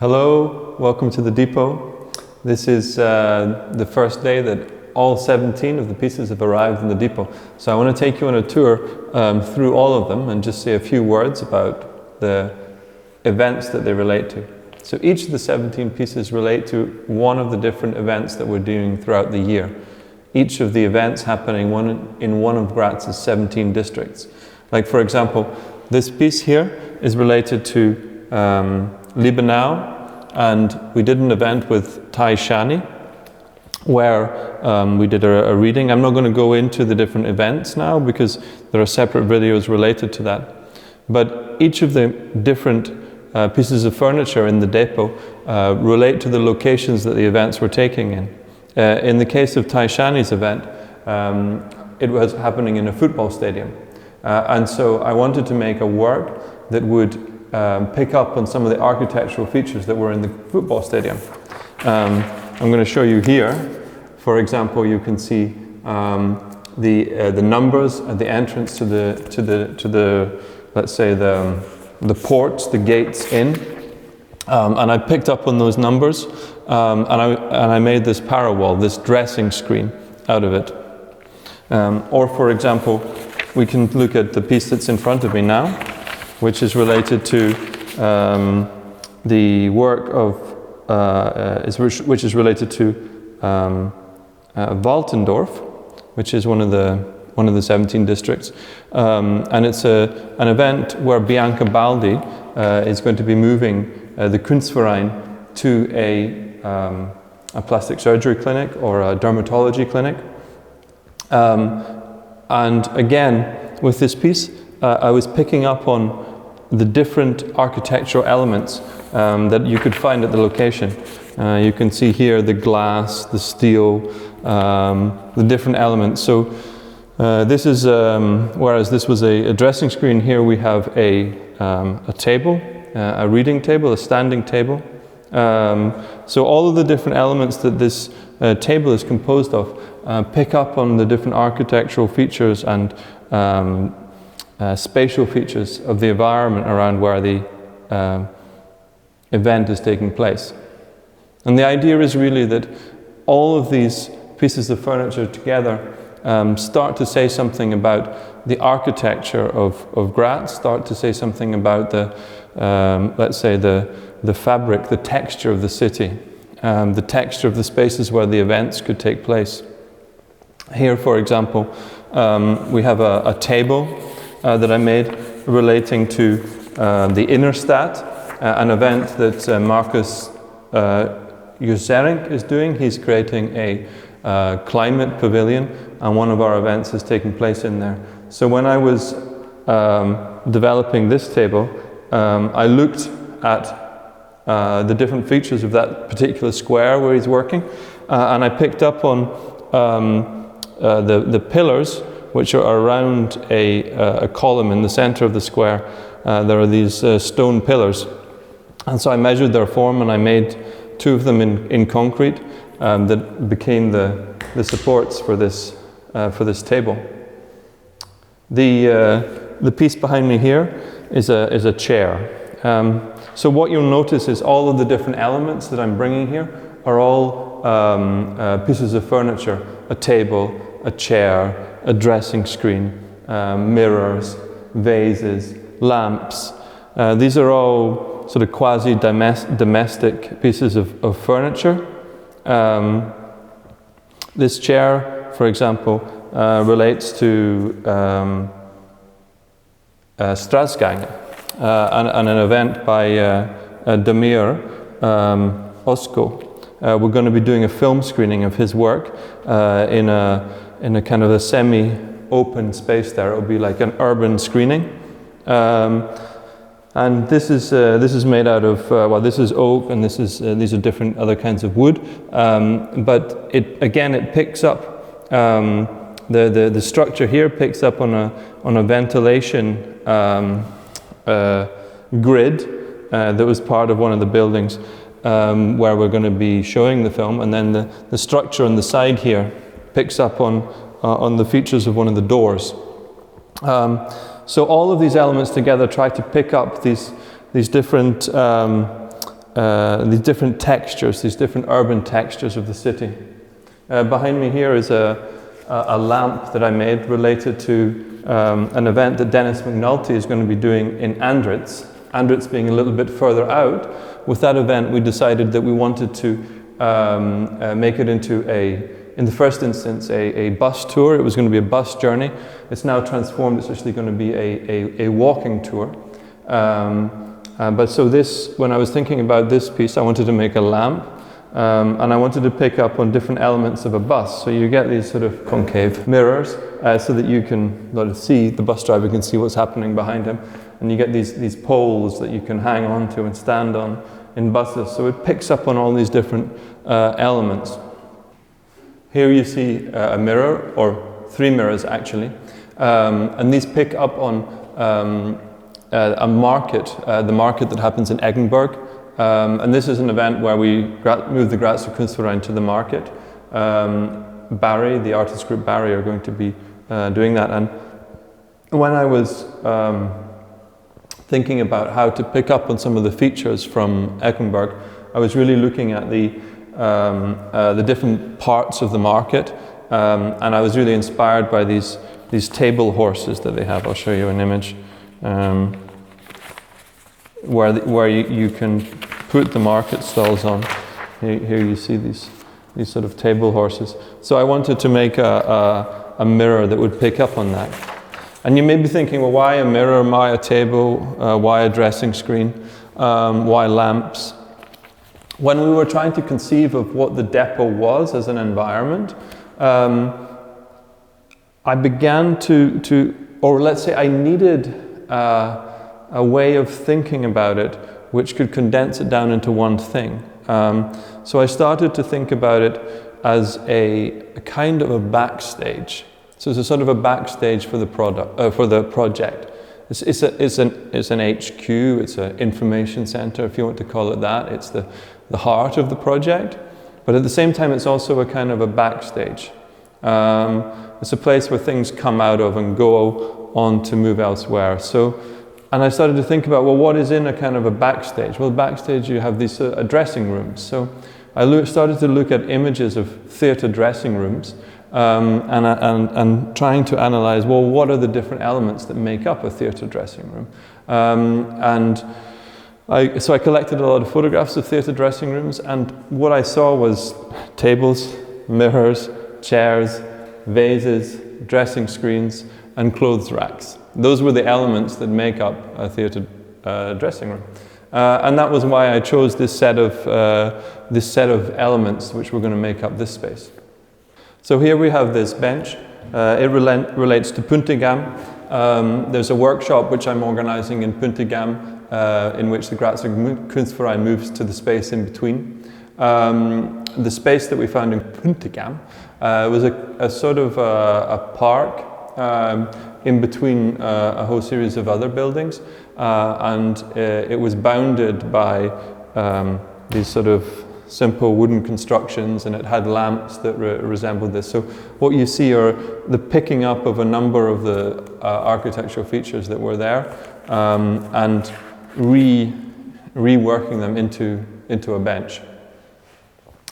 Hello, welcome to the depot. This is the first day that all 17 of the pieces have arrived in the depot. So I want to take you on a tour through all of them and just say a few words about the events that they relate to. So each of the 17 pieces relate to one of the different events that we're doing throughout the year. Each of the events happening in one of Graz's 17 districts. Like for example, this piece here is related to Liebenau, and we did an event with Tai Shani where we did a reading. I'm not going to go into the different events now because there are separate videos related to that. But each of the different pieces of furniture in the depot relate to the locations that the events were taking in. In the case of Tai Shani's event, it was happening in a football stadium. And so I wanted to make a work that would pick up on some of the architectural features that were in the football stadium. I'm going to show you here. For example, you can see the numbers at the entrance to the let's say the ports, the gates in, and I picked up on those numbers, and I made this parawall, this dressing screen out of it. Or for example, we can look at the piece that's in front of me now, which is related to the work of, which is related to Waltendorf, which is one of the 17 districts, and it's an event where Bianca Baldi is going to be moving the Kunstverein to a plastic surgery clinic or a dermatology clinic, and again with this piece I was picking up on the different architectural elements that you could find at the location. You can see here the glass, the steel, the different elements. So this is, whereas this was a dressing screen, here we have a table, a reading table, a standing table. So all of the different elements that this table is composed of pick up on the different architectural features and spatial features of the environment around where the event is taking place. And the idea is really that all of these pieces of furniture together start to say something about the architecture of Graz, start to say something about the, let's say, the fabric, the texture of the city, the texture of the spaces where the events could take place. Here, for example, we have a table that I made relating to the Innerstadt, an event that Marcus Juserink is doing. He's creating a climate pavilion, and one of our events is taking place in there. So when I was developing this table, I looked at the different features of that particular square where he's working, and I picked up on the pillars which are around a column in the center of the square. There are these stone pillars, and so I measured their form and I made two of them in concrete that became the supports for this table. The piece behind me here is a chair. So what you'll notice is all of the different elements that I'm bringing here are all pieces of furniture: a table, a chair, a dressing screen, mirrors, vases, lamps. These are all sort of quasi-domestic pieces of furniture. This chair, for example, relates to Straßgänge, and an event by Damir Osko. We're going to be doing a film screening of his work in a kind of a semi-open space there. It'll be like an urban screening. And this is made out of, well, this is oak, and these are different other kinds of wood. But it picks up, the structure here picks up on a ventilation grid that was part of one of the buildings where we're going to be showing the film, and then the structure on the side here picks up on the features of one of the doors. So all of these elements together try to pick up these different these different textures, these different urban textures of the city. Behind me here is a lamp that I made related to an event that Dennis McNulty is going to be doing in Andritz. Andritz being a little bit further out. With that event, we decided that we wanted to make it into in the first instance, a bus tour. It was going to be a bus journey. It's now transformed. It's actually going to be a walking tour. But so when I was thinking about this piece, I wanted to make a lamp. And I wanted to pick up on different elements of a bus. So you get these sort of concave mirrors so that you can see, the bus driver can see what's happening behind him. And you get these poles that you can hang on to and stand on in buses. So it picks up on all these different elements. Here you see a mirror, or 3 mirrors actually. And these pick up on a market, the market that happens in Eggenberg. And this is an event where we move the Grazer Kunstverein to the market. Barry, the artist group Barry, are going to be doing that. And when I was thinking about how to pick up on some of the features from Eggenberg, I was really looking at the different parts of the market, and I was really inspired by these table horses that they have. I'll show you an image. Where you can put the market stalls on. Here you see these sort of table horses. So I wanted to make a mirror that would pick up on that. And you may be thinking, well, why a mirror, why a table, why a dressing screen, why lamps? When we were trying to conceive of what the depot was as an environment, I began or let's say I needed a way of thinking about it which could condense it down into one thing. So I started to think about it as a kind of a backstage. So it's a sort of a backstage for the project. It's an HQ, it's an information center, if you want to call it that. It's the heart of the project, but at the same time it's also a kind of a backstage. It's a place where things come out of and go on to move elsewhere. And I started to think about, well, what is in a kind of a backstage? Well, backstage you have these dressing rooms. So I started to look at images of theatre dressing rooms and trying to analyze, well, what are the different elements that make up a theatre dressing room? So I collected a lot of photographs of theatre dressing rooms, and what I saw was tables, mirrors, chairs, vases, dressing screens, and clothes racks. Those were the elements that make up a theatre dressing room. And that was why I chose this set of elements which were going to make up this space. So here we have this bench. It relates to Puntigam. There's a workshop which I'm organizing in Puntigam in which the Grazer Kunstverein moves to the space in between. The space that we found in Puntigam was a sort of a park in between a whole series of other buildings, and it was bounded by these sort of simple wooden constructions, and it had lamps that resembled this. So what you see are the picking up of a number of the architectural features that were there, and reworking them into a bench.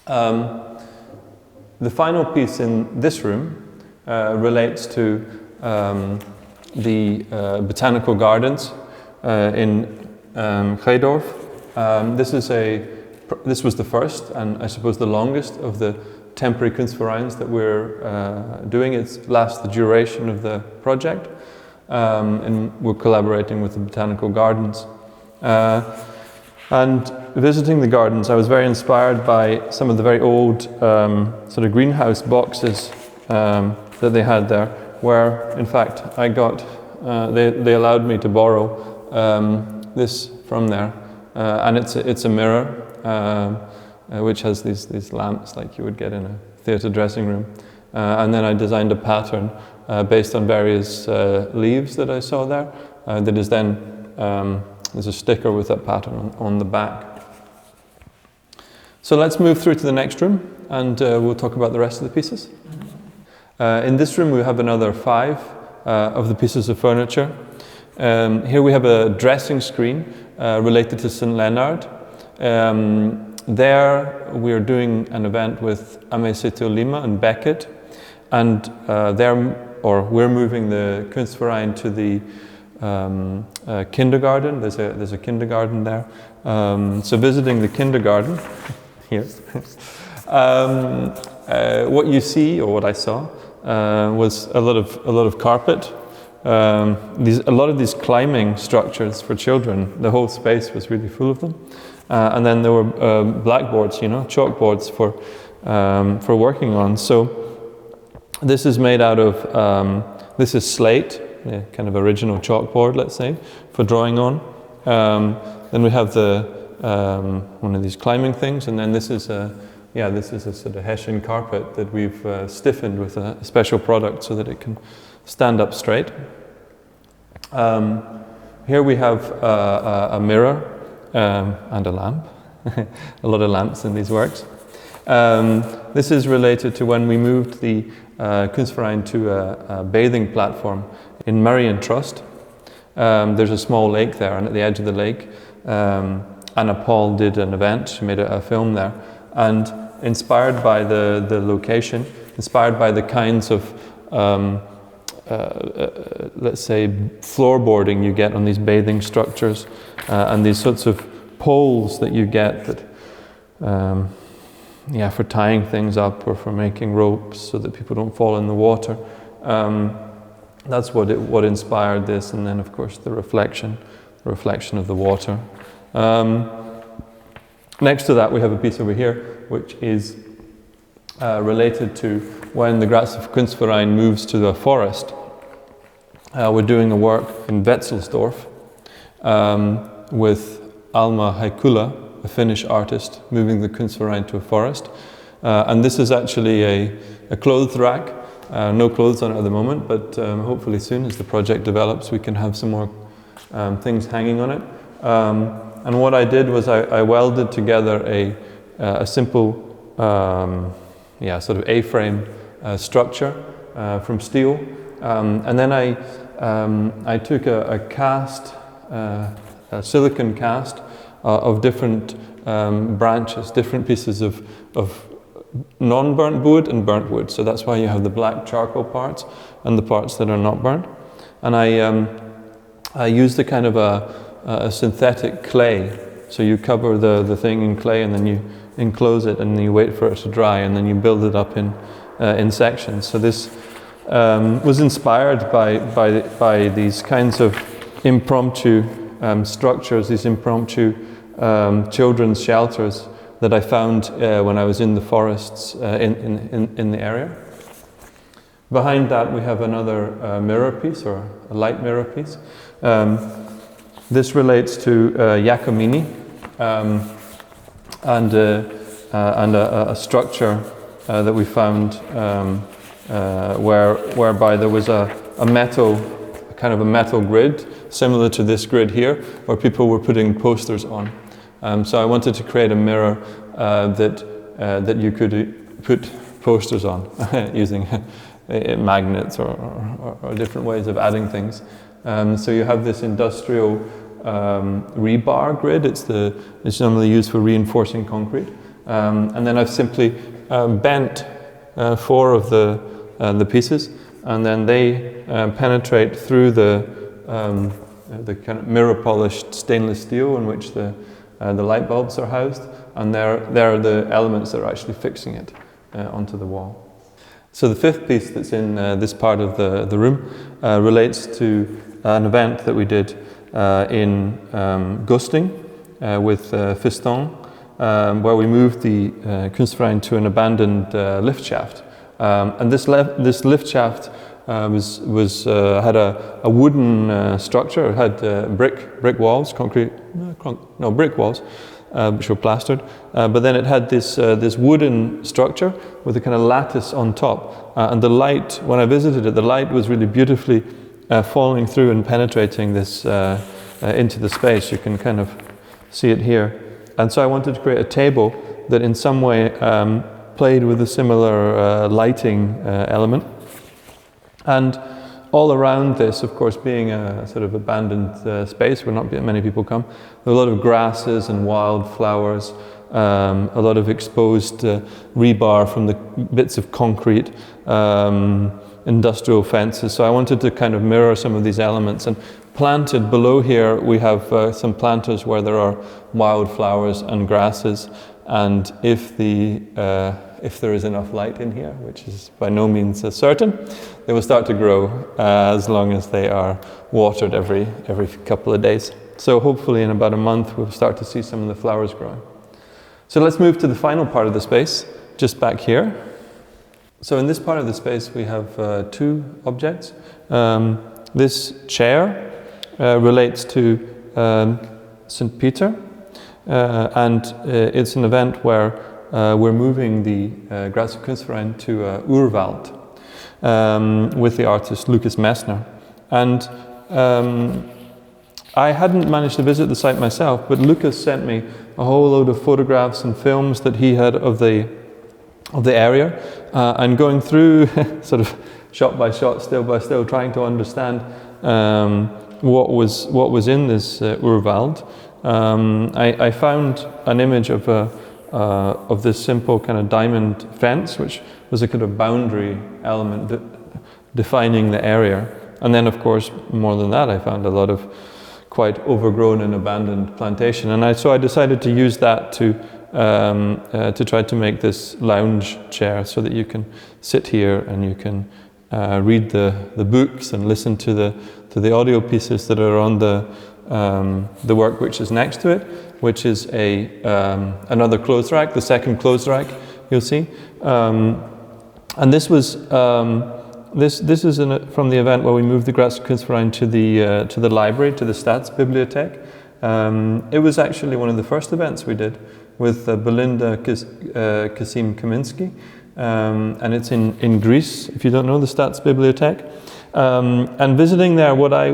The final piece in this room relates to the botanical gardens in Geldorf. This was the first, and I suppose the longest, of the temporary Kunstvereins that we're doing. It lasts the duration of the project, and we're collaborating with the botanical gardens. And visiting the gardens, I was very inspired by some of the very old sort of greenhouse boxes that they had there, where in fact I got, they allowed me to borrow this from there, and it's a mirror which has these lamps like you would get in a theatre dressing room, and then I designed a pattern based on various leaves that I saw there, that is then there's a sticker with that pattern on the back. So let's move through to the next room, and we'll talk about the rest of the pieces. In this room we have another 5 of the pieces of furniture. Here we have a dressing screen related to St. Leonard. There we're doing an event with Ameceto Lima and Beckett, and we're moving the Kunstverein to the kindergarten. There's a kindergarten there. So visiting the kindergarten here. What you see, or what I saw, was a lot of carpet. A lot of these climbing structures for children. The whole space was really full of them. And then there were blackboards, chalkboards for working on. So this is made out of this is slate, kind of original chalkboard, let's say, for drawing on. Then we have the one of these climbing things, and then this is a sort of Hessian carpet that we've stiffened with a special product so that it can stand up straight. Here we have a mirror and a lamp. A lot of lamps in these works. This is related to when we moved the Kunstverein to a bathing platform in Marientrust. There's a small lake there, and at the edge of the lake, Anna Paul did an event. She made a film there, and inspired by the location, inspired by the kinds of let's say floorboarding you get on these bathing structures, and these sorts of poles that you get that for tying things up or for making ropes so that people don't fall in the water. That's what inspired this, and then of course the reflection of the water. Next to that we have a piece over here which is related to when the Graz Kunstverein moves to the forest. We're doing a work in Wetzelsdorf with Alma Haikula, a Finnish artist, moving the Kunstverein to a forest. And this is actually a clothes rack. No clothes on it at the moment, but hopefully soon, as the project develops, we can have some more things hanging on it. And what I did was I welded together a simple, sort of A-frame structure from steel, and then I took a cast, a silicon cast of different branches, different pieces of non-burnt wood and burnt wood. So that's why you have the black charcoal parts and the parts that are not burnt. And I used a kind of a synthetic clay. So you cover the thing in clay, and then you enclose it, and then you wait for it to dry, and then you build it up in sections. So this was inspired by these kinds of impromptu structures, these impromptu children's shelters that I found when I was in the forests in the area. Behind that we have another mirror piece, or a light mirror piece. This relates to Giacomini and a structure that we found whereby there was a kind of a metal grid similar to this grid here, where people were putting posters on. So I wanted to create a mirror that you could put posters on using magnets or different ways of adding things. So you have this industrial rebar grid. It's normally used for reinforcing concrete. And then I've simply bent 4 of the pieces, and then they penetrate through the kind of mirror polished stainless steel in which the light bulbs are housed, and they're the elements that are actually fixing it onto the wall. So the 5th piece that's in this part of the room relates to an event that we did in Gusting with Fiston, where we moved the Kunstverein to an abandoned lift shaft. And this lift shaft had a wooden structure. It had brick walls, brick walls, which were plastered. But then it had this wooden structure with a kind of lattice on top. And the light, when I visited it, the light was really beautifully falling through and penetrating this into the space. You can kind of see it here. And so I wanted to create a table that in some way played with a similar lighting element. And all around this, of course, being a sort of abandoned space where not many people come, there are a lot of grasses and wildflowers, a lot of exposed rebar from the bits of concrete, industrial fences. So I wanted to kind of mirror some of these elements. And planted below here, we have some planters where there are wildflowers and grasses. And if there is enough light in here, which is by no means certain, they will start to grow as long as they are watered every couple of days. So hopefully in about a month we'll start to see some of the flowers growing. So let's move to the final part of the space, just back here. So in this part of the space we have two objects. This chair relates to St. Peter, and it's an event where we're moving the Grazer Kunstverein to Urwald with the artist Lucas Messner. And I hadn't managed to visit the site myself, but Lucas sent me a whole load of photographs and films that he had of the area, and going through sort of shot by shot, still by still, trying to understand what was in this Urwald. I found an image of this simple kind of diamond fence, which was a kind of boundary element defining the area. And then, of course, more than that, I found a lot of quite overgrown and abandoned plantation. And so I decided to use that to try to make this lounge chair so that you can sit here and you can read the books and listen to the audio pieces that are on the work which is next to it, which is another clothes rack, the second clothes rack you'll see. And this was this is from the event where we moved the Graz Kunstverein to the library, to the Staatsbibliothek. It was actually one of the first events we did with Belinda Kasim Kaminski, and it's in Greece, if you don't know the Staatsbibliothek. And visiting there, what I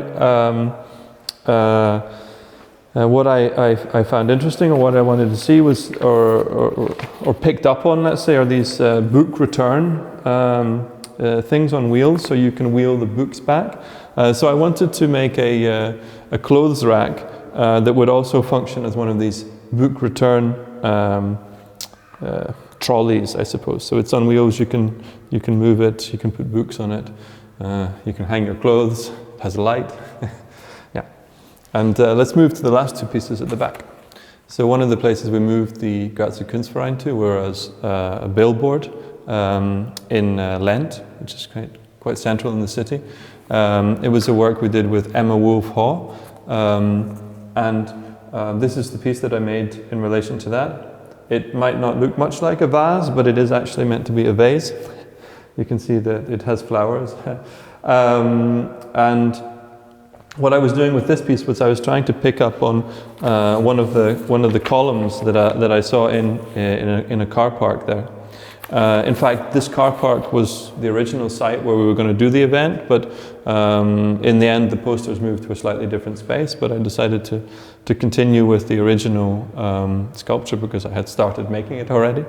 found interesting, or what I wanted to see was, or picked up on, let's say, are these book return things on wheels, so you can wheel the books back. So I wanted to make a clothes rack that would also function as one of these book return trolleys, I suppose. So it's on wheels, you can move it, you can put books on it, you can hang your clothes, it has a light. Yeah. And let's move to the last two pieces at the back. So one of the places we moved the Grazer Kunstverein to was a billboard in Lent, which is quite central in the city. It was a work we did with Emma Wolf Haw, and this is the piece that I made in relation to that. It might not look much like a vase, but it is actually meant to be a vase. You can see that it has flowers. And what I was doing with this piece was I was trying to pick up on one of the columns that I saw in a car park there. In fact, this car park was the original site where we were going to do the event, but in the end the posters moved to a slightly different space, but I decided to continue with the original sculpture because I had started making it already.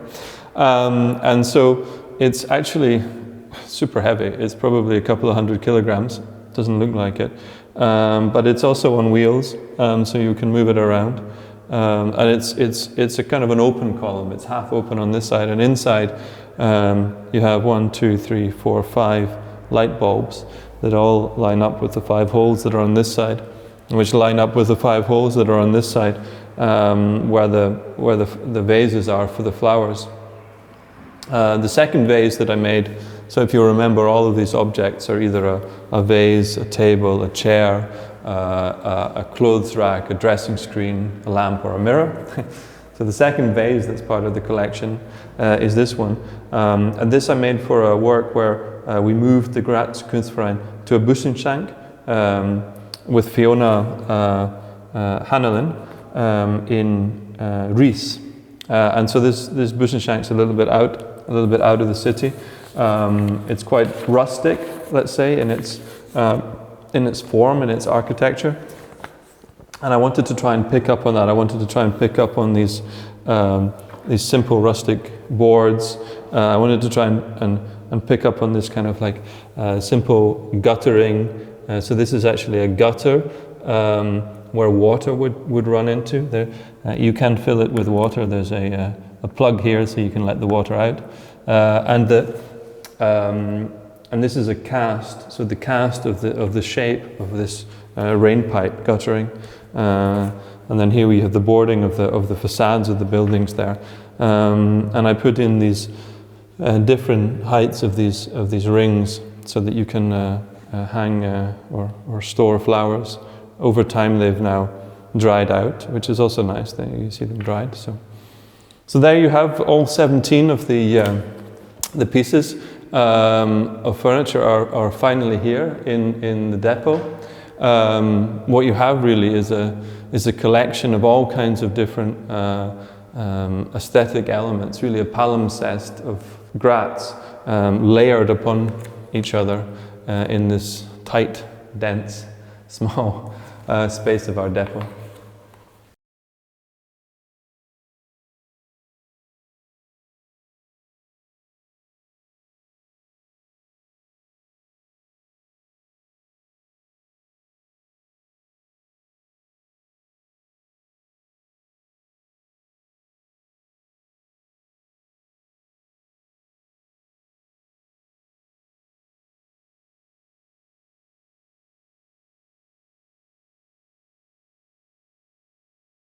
And so it's actually super heavy. It's probably a couple of 100 kilograms. Doesn't look like it. But it's also on wheels, so you can move it around. And it's a kind of an open column. It's half open on this side, and inside you have 1, 2, 3, 4, 5 light bulbs that all line up with the 5 holes that are on this side, which line up with the 5 holes that are on this side, where the vases are for the flowers. The second vase that I made, so if you remember, all of these objects are either a vase, a table, a chair, a clothes rack, a dressing screen, a lamp, or a mirror. So the second vase that's part of the collection is this one. And this I made for a work where we moved the Graz Kunstverein to a Buschenschank with Fiona Hannelin in Ries. And so this Buschenschank's a little bit out of the city. It's quite rustic, let's say, in its form, in its architecture. And I wanted to try and pick up on that. I wanted to try and pick up on these simple rustic boards. I wanted to try and and pick up on this kind of like simple guttering. So this is actually a gutter where water would run into. There, you can fill it with water. There's a plug here, so you can let the water out. And this is a cast. So the cast of the shape of this rain pipe guttering. And then here we have the boarding of the facades of the buildings there. And I put in these different heights of these rings so that you can hang or store flowers. Over time they've now dried out, which is also nice. There you see them dried. So there you have all 17 of the pieces of furniture are finally here in the depot. What you have really is a collection of all kinds of different aesthetic elements, really a palimpsest of Graz layered upon each other in this tight, dense, small space of our depot.